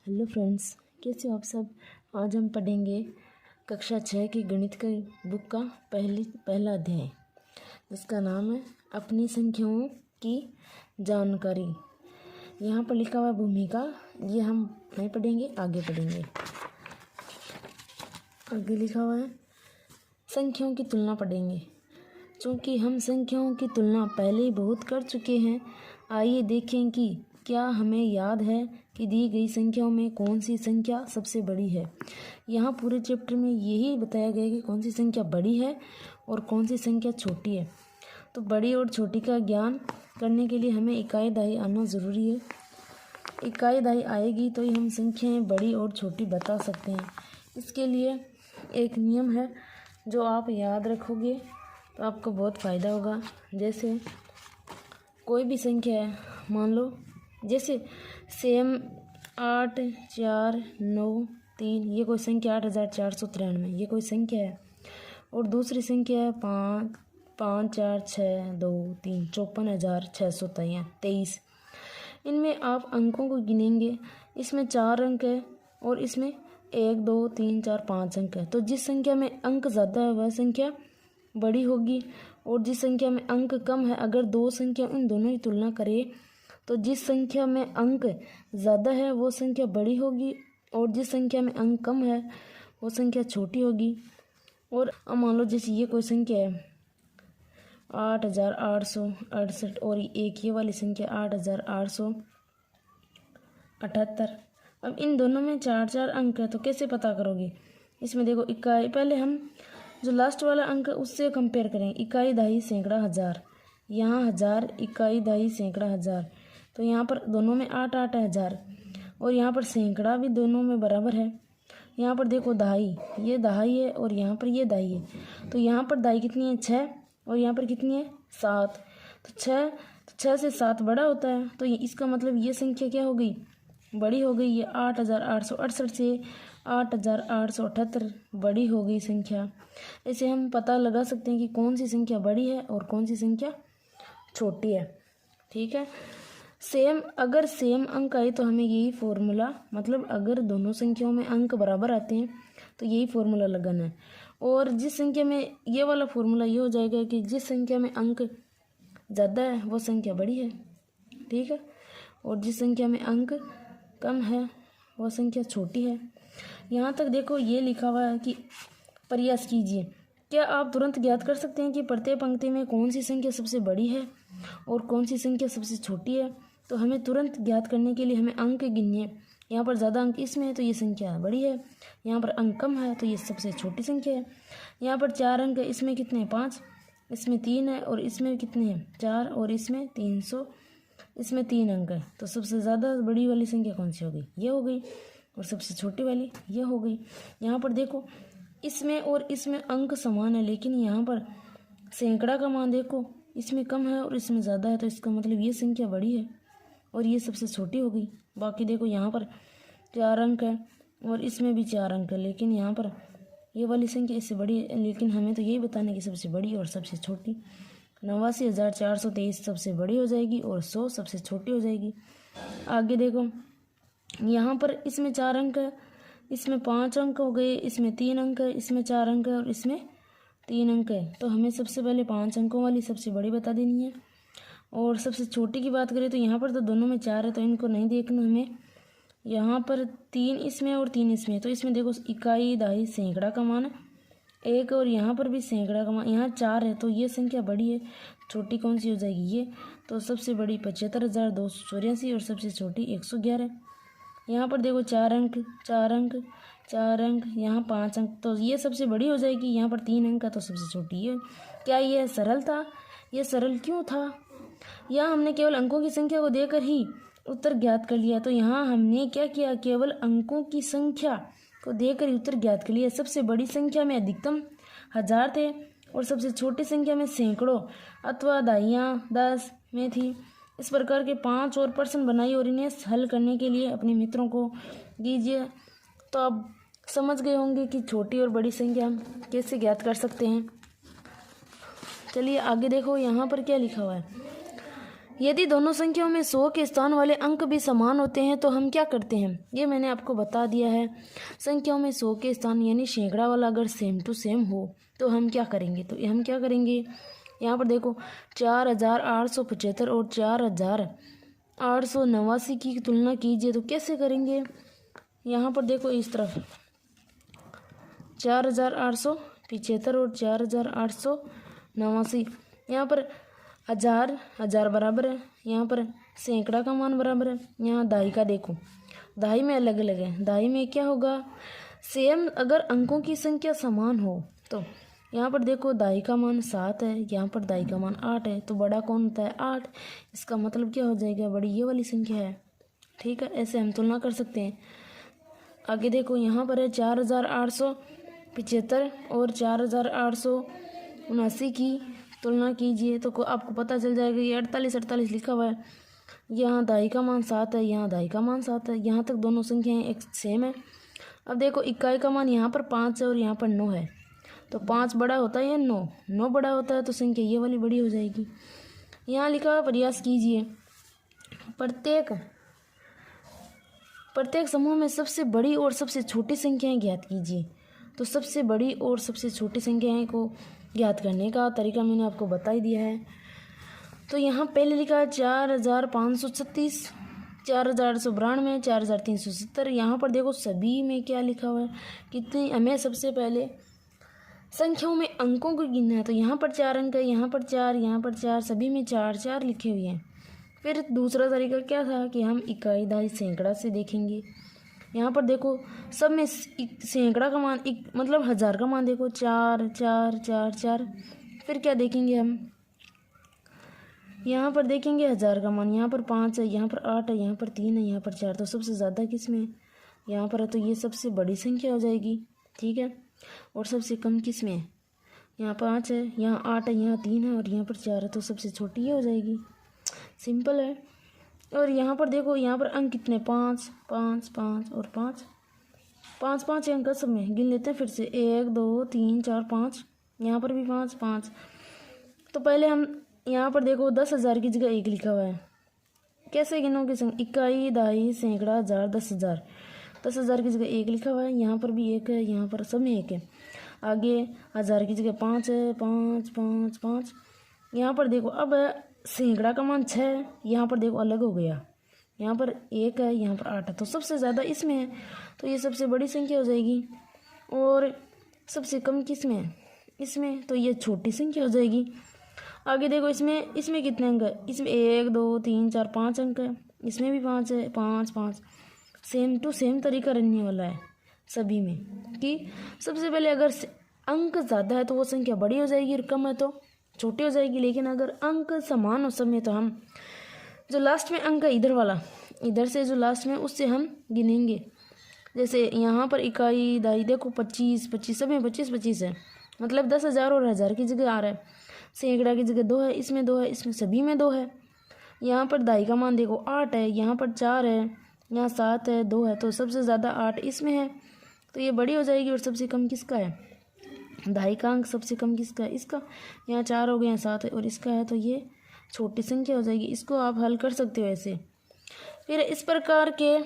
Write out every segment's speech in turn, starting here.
Hello friends, कैसे हो आप सब। आज हम पढ़ेंगे कक्षा 6 की गणित का बुक का पहला अध्याय, जिसका नाम है अपनी संख्याओं की जानकारी। यहाँ पर लिखा हुआ भूमिका, ये हम नहीं पढ़ेंगे, आगे पढ़ेंगे। आगे लिखा हुआ है संख्याओं की तुलना पढ़ेंगे। चूँकि हम संख्याओं की तुलना पहले ही बहुत कर चुके हैं, आइए देखें कि क्या हमें याद है कि दी गई संख्याओं में कौन सी संख्या सबसे बड़ी है। यहाँ पूरे चैप्टर में यही बताया गया है कि कौन सी संख्या बड़ी है और कौन सी संख्या छोटी है। तो बड़ी और छोटी का ज्ञान करने के लिए हमें इकाई दहाई आना ज़रूरी है। इकाई दहाई आएगी तो ही हम संख्याएँ बड़ी और छोटी बता सकते हैं। इसके लिए एक नियम है जो आप याद रखोगे तो आपको बहुत फ़ायदा होगा। जैसे कोई भी संख्या है, मान लो जैसे सेम 8 4 9 3, ये कोई संख्या 8493, ये कोई संख्या है। और दूसरी संख्या है 5 5 4 6 2 3 54,623। इनमें आप अंकों को गिनेंगे, इसमें 4 अंक है और इसमें 1 2 3 4 5 अंक है। तो जिस संख्या में अंक ज़्यादा है वह संख्या बड़ी होगी, और जिस संख्या में अंक कम है, अगर दो संख्या उन दोनों की तुलना करें तो जिस संख्या में अंक ज़्यादा है वो संख्या बड़ी होगी, और जिस संख्या में अंक कम है वो संख्या छोटी होगी। और अब मान लो जैसे ये कोई संख्या है 8,868, और एक ये वाली संख्या 8,878। अब इन दोनों में 4 अंक है, तो कैसे पता करोगे। इसमें देखो इकाई, पहले हम जो लास्ट वाला अंक है उससे कंपेयर करेंगे। इकाई दहाई सैकड़ा हज़ार, यहाँ 1000, इकाई दहाई सैकड़ा हज़ार, तो यहाँ पर दोनों में 8 8 है 1000, और यहाँ पर सैकड़ा भी दोनों में बराबर है। यहाँ पर देखो दहाई, ये दहाई है और यहाँ पर ये दहाई है, तो यहाँ पर दहाई कितनी है 6, और यहाँ पर कितनी है 7। तो 6 से 7 बड़ा होता है, तो ये इसका मतलब ये संख्या क्या हो गई, बड़ी हो गई। ये 8,868 से 8,878 बड़ी हो गई संख्या। ऐसे हम पता लगा सकते हैं कि कौन सी संख्या बड़ी है और कौन सी संख्या छोटी है। ठीक है, अगर सेम अंक आए तो हमें यही फॉर्मूला, मतलब अगर दोनों संख्याओं में अंक बराबर आते हैं तो यही फॉर्मूला लगाना है। और जिस संख्या में ये वाला फॉर्मूला ये हो जाएगा कि जिस संख्या में अंक ज़्यादा है वो संख्या बड़ी है, ठीक है, और जिस संख्या में अंक कम है वो संख्या छोटी है। यहाँ तक देखो ये लिखा हुआ है कि प्रयास कीजिए। क्या आप तुरंत ज्ञात कर सकते हैं कि प्रत्येक पंक्ति में कौन सी संख्या सबसे बड़ी है और कौन सी संख्या सबसे छोटी है। तो हमें तुरंत ज्ञात करने के लिए हमें अंक गिनने हैं। यहाँ पर ज़्यादा अंक इसमें है तो ये संख्या बड़ी है, यहाँ पर अंक कम है तो ये सबसे छोटी संख्या है। यहाँ पर 4 अंक है, इसमें कितने हैं 5, इसमें 3 है, और इसमें कितने हैं 4, और इसमें 300, इसमें 3 अंक है। तो सबसे ज़्यादा बड़ी वाली संख्या कौन सी हो गई, ये हो गई, और सबसे छोटी वाली ये हो गई। यहाँ पर देखो इसमें और इसमें अंक समान है, लेकिन यहाँ पर सैकड़ा का मान देखो इसमें कम है और इसमें ज़्यादा है, तो इसका मतलब ये संख्या बड़ी है और ये सबसे छोटी हो गई। बाकी देखो यहाँ पर 4 अंक है और इसमें भी 4 अंक है, लेकिन यहाँ पर ये वाली संख्या इससे बड़ी है, लेकिन हमें तो यही बताना है कि सबसे बड़ी और सबसे छोटी। 89,423 सबसे बड़ी हो जाएगी और 100 सबसे छोटी हो जाएगी। आगे देखो यहाँ पर इसमें 4 अंक है, इसमें 5 अंक हो गए, इसमें 3 अंक है, इसमें 4 अंक है और इसमें 3 अंक है। तो हमें सबसे पहले 5 अंकों वाली सबसे बड़ी बता देनी है। और सबसे छोटी की बात करें तो यहाँ पर तो दोनों में 4 है, तो इनको नहीं देखना हमें। यहाँ पर 3 इसमें और 3 इसमें, तो इसमें देखो इकाई दहाई सैकड़ा का मान है 1, और यहाँ पर भी सैकड़ा का मान, यहाँ 4 है, तो ये संख्या बड़ी है। छोटी कौन सी हो जाएगी ये, तो सबसे बड़ी 75,284 और सबसे छोटी 111। यहाँ पर देखो 4 अंक 4 अंक 4 अंक, यहाँ 5 अंक, तो ये सबसे बड़ी हो जाएगी। यहाँ पर 3 अंक का, तो सबसे छोटी है। क्या ये सरल था? ये सरल क्यों था? यहाँ हमने केवल अंकों की संख्या को देकर ही उत्तर ज्ञात कर लिया। तो यहाँ हमने क्या किया, केवल अंकों की संख्या को देकर ही उत्तर ज्ञात कर लिया। सबसे बड़ी संख्या में अधिकतम 1000 थे और सबसे छोटी संख्या में सैकड़ों अथवा दहाइयाँ 10 में थी। इस प्रकार के 5 और प्रश्न बनाइए और इन्हें हल करने के लिए अपने मित्रों को दीजिए। तो आप समझ गए होंगे कि छोटी और बड़ी संख्या हम कैसे ज्ञात कर सकते हैं। चलिए आगे देखो, यहाँ पर क्या लिखा हुआ है। यदि दोनों संख्याओं में 100 के स्थान वाले अंक भी समान होते हैं तो हम क्या करते हैं, ये मैंने आपको बता दिया है। संख्याओं में 100 के स्थान यानी सैकड़ा वाला अगर सेम टू सेम हो तो हम क्या करेंगे, तो हम क्या करेंगे, यहाँ पर देखो 4875 और 4889 की तुलना कीजिए तो कैसे करेंगे। यहाँ पर देखो इस तरफ 4875 और 4889, यहाँ पर हजार बराबर है, यहाँ पर सैकड़ा का मान बराबर है, यहाँ दहाई का देखो, दहाई में अलग अलग है, दहाई में क्या होगा सेम, अगर अंकों की संख्या समान हो तो यहाँ पर देखो दहाई का मान 7 है, यहाँ पर दहाई का मान 8 है, तो बड़ा कौन होता है 8, इसका मतलब क्या हो जाएगा, बड़ी ये वाली संख्या है। ठीक है, ऐसे हम तुलना कर सकते हैं। आगे देखो यहाँ पर है 4875 और 4879 की तुलना कीजिए तो आपको पता चल जाएगा ये 48 लिखा हुआ है, यहाँ दहाई का मान 7 है, यहाँ दहाई का मान 7 है, यहाँ तक दोनों संख्याएं एक सेम है। अब देखो इकाई का मान यहाँ पर 5 है और यहाँ पर 9 है, तो 5 बड़ा होता है या 9 बड़ा होता है, तो संख्या ये वाली बड़ी हो जाएगी। यहाँ लिखा हुआ प्रयास कीजिए, प्रत्येक समूह में सबसे बड़ी और सबसे छोटी संख्याएं ज्ञात कीजिए। तो सबसे बड़ी और सबसे छोटी संख्याएं को ज्ञात करने का तरीका मैंने आपको बता ही दिया है। तो यहाँ पहले लिखा है 4536, 4892, 4370। यहाँ पर देखो सभी में क्या लिखा हुआ है, कितने, हमें सबसे पहले संख्याओं में अंकों को गिनना है। तो यहाँ पर 4 अंक है, यहाँ पर 4, यहाँ पर 4, सभी में 4 लिखे हुए हैं। फिर दूसरा तरीका क्या था कि हम इकाई दहाई सैकड़ा से देखेंगे। यहाँ पर देखो सब में सैकड़ा का मान मतलब 1000 का मान देखो 4 4 4 4। फिर क्या देखेंगे हम, यहाँ पर देखेंगे 1000 का मान, यहाँ पर 5 है, यहाँ पर 8 है, यहाँ पर 3 है, यहाँ पर 4। तो सबसे ज़्यादा किस में, यहाँ पर है, तो ये सबसे बड़ी संख्या हो जाएगी। ठीक है, और सबसे कम किस में, यहाँ 5 है, यहाँ 8 है, यहाँ 3 है और यहाँ पर 4 है, तो सबसे छोटी ये हो जाएगी। सिंपल है। और यहाँ पर देखो, यहाँ पर अंक कितने, 5 5 5 और 5 5 5 अंक सब में गिन लेते हैं फिर से, 1 2 3 4 5, यहाँ पर भी 5 5। तो पहले हम यहाँ पर देखो 10,000 की जगह 1 लिखा हुआ है, कैसे गिनोगे, इकाई दहाई सैकड़ा हज़ार 10,000, 10,000 की जगह 1 लिखा हुआ है, यहाँ पर भी 1 है, यहाँ पर सब में 1 है। आगे 1000 की जगह 5 है, 5 5 5। यहाँ पर देखो अब सैकड़ा का मान 6 है, यहाँ पर देखो अलग हो गया, यहाँ पर 1 है, यहाँ पर 8 है, तो सबसे ज़्यादा इसमें है, तो ये सबसे बड़ी संख्या हो जाएगी। और सबसे कम किस में है, इसमें, तो ये छोटी संख्या हो जाएगी। आगे देखो इसमें कितने अंक है, इसमें 1 2 3 4 5 अंक है, इसमें भी 5 है, 5 5। सेम टू सेम तरीका रहने वाला है सभी में, कि सबसे पहले अगर अंक ज़्यादा है तो वो संख्या बड़ी हो जाएगी और कम है तो छोटी हो जाएगी। लेकिन अगर अंक समान हो सब में तो हम जो लास्ट में अंक है इधर वाला, इधर से जो लास्ट में उससे हम गिनेंगे। जैसे यहाँ पर इकाई दहाई देखो 25 25, सब में 25 25 है, मतलब 10,000 और 1000 की जगह आ रहा है। सैकड़ा की जगह 2 है, इसमें 2 है, इसमें सभी में 2 है। यहाँ पर दहाई का मान देखो 8 है, यहाँ पर 4 है, यहाँ 7 है, 2 है, तो सबसे ज़्यादा 8 इसमें है, तो ये बड़ी हो जाएगी। और सबसे कम किसका है, दहाई का अंक सबसे कम किसका है, इसका, यहाँ 4 हो गए, यहाँ 7 है और इसका है, तो ये छोटी संख्या हो जाएगी। इसको आप हल कर सकते हो ऐसे। फिर इस प्रकार के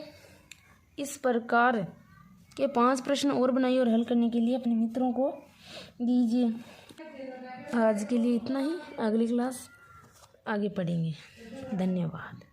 5 प्रश्न और बनाइए और हल करने के लिए अपने मित्रों को दीजिए। आज के लिए इतना ही, अगली क्लास आगे पढ़ेंगे। धन्यवाद।